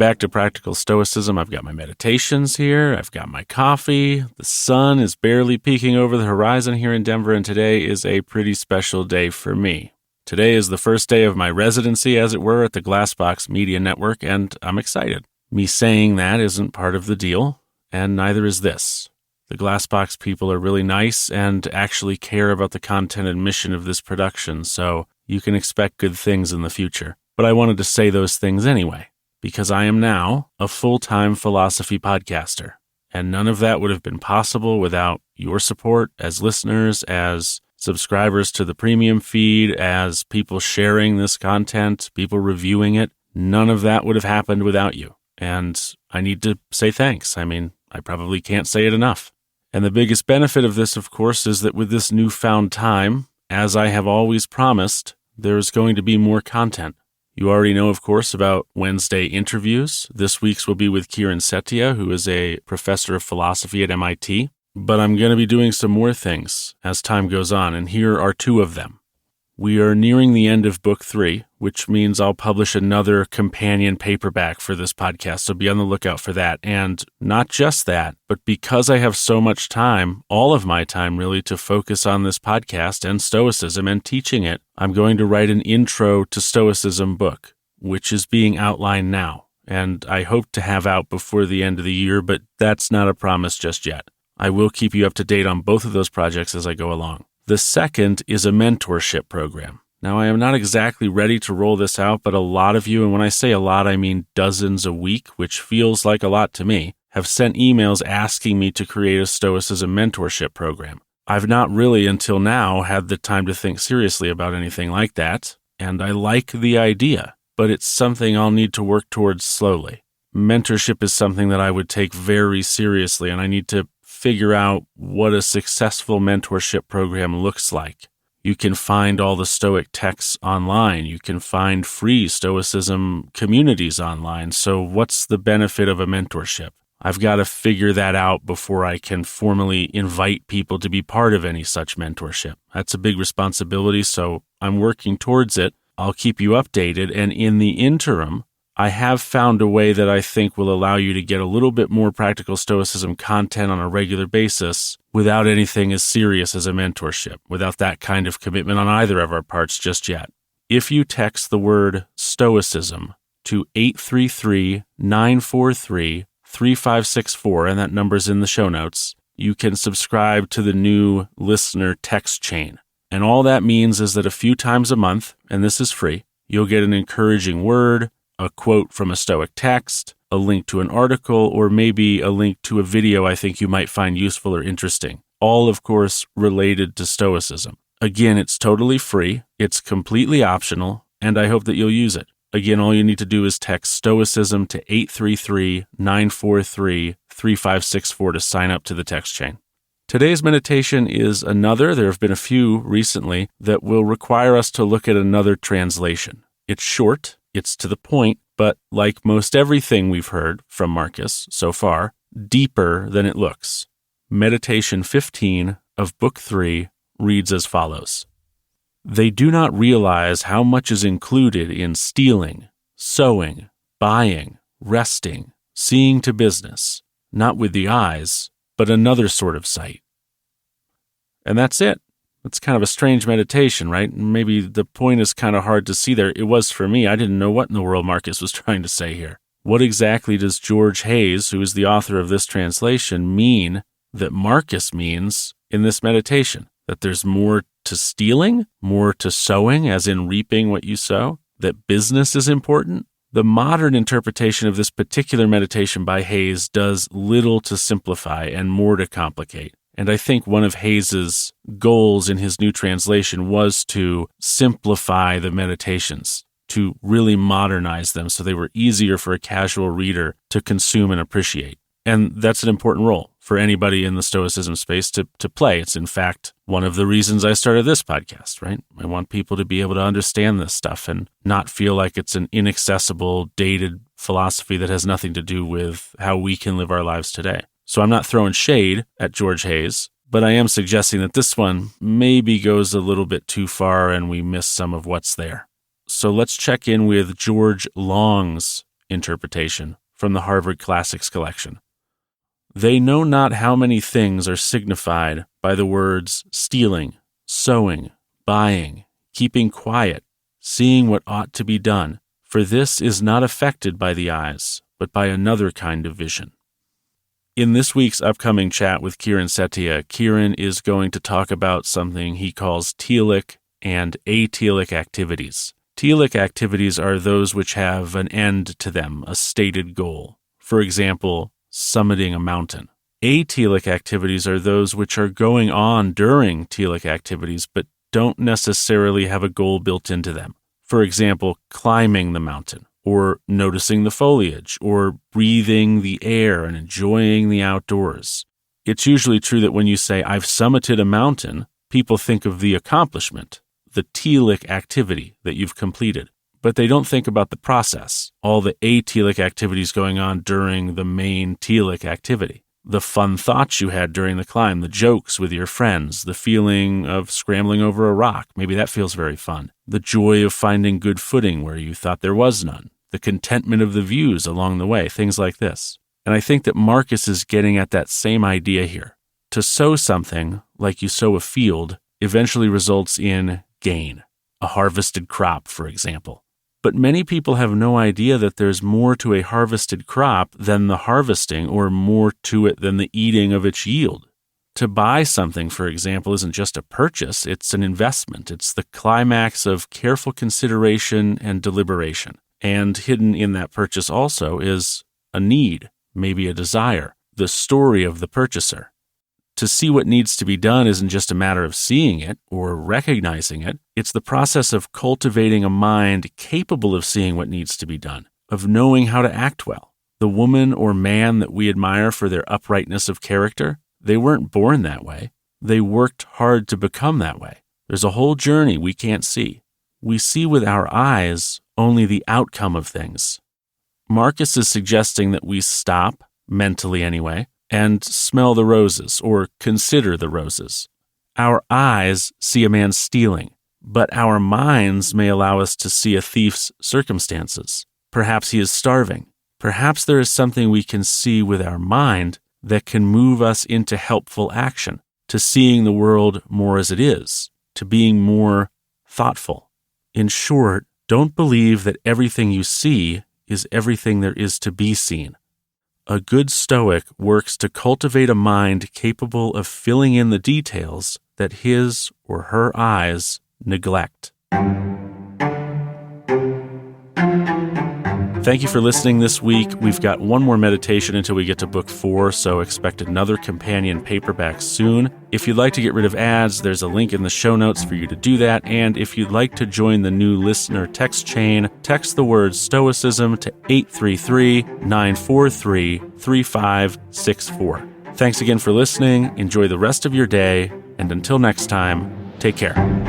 back to Practical Stoicism. I've got my meditations here. I've got my coffee. The sun is barely peeking over the horizon here in Denver, and today is a pretty special day for me. Today is the first day of my residency, as it were, at the Glassbox Media Network, and I'm excited. Me saying that isn't part of the deal, and neither is this. The Glassbox people are really nice and actually care about the content and mission of this production, so you can expect good things in the future. But I wanted to say those things anyway, because I am now a full-time philosophy podcaster, and none of that would have been possible without your support as listeners, as subscribers to the premium feed, as people sharing this content, people reviewing it. None of that would have happened without you, and I need to say thanks. I mean, I probably can't say it enough. And the biggest benefit of this, of course, is that with this newfound time, as I have always promised, there's going to be more content. You already know, of course, about Wednesday interviews. This week's will be with Kiran Setia, who is a professor of philosophy at MIT. But I'm going to be doing some more things as time goes on, and here are two of them. We are nearing the end of Book 3, which means I'll publish another companion paperback for this podcast, so be on the lookout for that. And not just that, but because I have so much time, all of my time really, to focus on this podcast and Stoicism and teaching it, I'm going to write an Intro to Stoicism book, which is being outlined now, and I hope to have out before the end of the year, but that's not a promise just yet. I will keep you up to date on both of those projects as I go along. The second is a mentorship program. Now, I am not exactly ready to roll this out, but a lot of you, and when I say a lot, I mean dozens a week, which feels like a lot to me, have sent emails asking me to create a Stoicism mentorship program. I've not really, until now, had the time to think seriously about anything like that, and I like the idea, but it's something I'll need to work towards slowly. Mentorship is something that I would take very seriously, and I need to figure out what a successful mentorship program looks like. You can find all the Stoic texts online. You can find free Stoicism communities online. So what's the benefit of a mentorship? I've got to figure that out before I can formally invite people to be part of any such mentorship. That's a big responsibility, so I'm working towards it. I'll keep you updated, and in the interim, I have found a way that I think will allow you to get a little bit more practical Stoicism content on a regular basis without anything as serious as a mentorship, without that kind of commitment on either of our parts just yet. If you text the word Stoicism to 833-943-3564, and that number's in the show notes, you can subscribe to the new listener text chain. And all that means is that a few times a month, and this is free, you'll get an encouraging word, a quote from a Stoic text, a link to an article, or maybe a link to a video I think you might find useful or interesting. All, of course, related to Stoicism. Again, it's totally free, it's completely optional, and I hope that you'll use it. Again, all you need to do is text Stoicism to 833-943-3564 to sign up to the text chain. Today's meditation is another, there have been a few recently, that will require us to look at another translation. It's short, it's to the point, but like most everything we've heard from Marcus so far, deeper than it looks. Meditation 15 of Book 3 reads as follows. They do not realize how much is included in stealing, sowing, buying, resting, seeing to business, not with the eyes, but another sort of sight. And that's it. It's kind of a strange meditation, right? Maybe the point is kind of hard to see there. It was for me. I didn't know what in the world Marcus was trying to say here. What exactly does George Hays, who is the author of this translation, mean that Marcus means in this meditation? That there's more to stealing, more to sowing, as in reaping what you sow? That business is important? The modern interpretation of this particular meditation by Hays does little to simplify and more to complicate. And I think one of Hays's goals in his new translation was to simplify the meditations, to really modernize them so they were easier for a casual reader to consume and appreciate. And that's an important role for anybody in the Stoicism space to play. It's, in fact, one of the reasons I started this podcast, right? I want people to be able to understand this stuff and not feel like it's an inaccessible, dated philosophy that has nothing to do with how we can live our lives today. So I'm not throwing shade at George Hays, but I am suggesting that this one maybe goes a little bit too far and we miss some of what's there. So let's check in with George Long's interpretation from the Harvard Classics collection. They know not how many things are signified by the words stealing, sowing, buying, keeping quiet, seeing what ought to be done, for this is not affected by the eyes, but by another kind of vision. In this week's upcoming chat with Kiran Setia, Kiran is going to talk about something he calls telic and atelic activities. Telic activities are those which have an end to them, a stated goal. For example, summiting a mountain. Atelic activities are those which are going on during telic activities, but don't necessarily have a goal built into them. For example, climbing the mountain, or noticing the foliage, or breathing the air and enjoying the outdoors. It's usually true that when you say, I've summited a mountain, people think of the accomplishment, the telic activity that you've completed. But they don't think about the process, all the atelic activities going on during the main telic activity. The fun thoughts you had during the climb, the jokes with your friends, the feeling of scrambling over a rock, maybe that feels very fun. The joy of finding good footing where you thought there was none. The contentment of the views along the way, things like this. And I think that Marcus is getting at that same idea here. To sow something, like you sow a field, eventually results in gain, a harvested crop, for example. But many people have no idea that there's more to a harvested crop than the harvesting, or more to it than the eating of its yield. To buy something, for example, isn't just a purchase, it's an investment. It's the climax of careful consideration and deliberation. And hidden in that purchase also is a need, maybe a desire, the story of the purchaser. To see what needs to be done isn't just a matter of seeing it or recognizing it. It's the process of cultivating a mind capable of seeing what needs to be done, of knowing how to act well. The woman or man that we admire for their uprightness of character, they weren't born that way. They worked hard to become that way. There's a whole journey we can't see. We see with our eyes only the outcome of things. Marcus is suggesting that we stop, mentally anyway, and smell the roses, or consider the roses. Our eyes see a man stealing, but our minds may allow us to see a thief's circumstances. Perhaps he is starving. Perhaps there is something we can see with our mind that can move us into helpful action, to seeing the world more as it is, to being more thoughtful. In short, don't believe that everything you see is everything there is to be seen. A good Stoic works to cultivate a mind capable of filling in the details that his or her eyes neglect. Thank you for listening this week. We've got one more meditation until we get to book 4, so expect another companion paperback soon. If you'd like to get rid of ads, there's a link in the show notes for you to do that. And if you'd like to join the new listener text chain, text the word Stoicism to 833-943-3564. Thanks again for listening. Enjoy the rest of your day. And until next time, take care.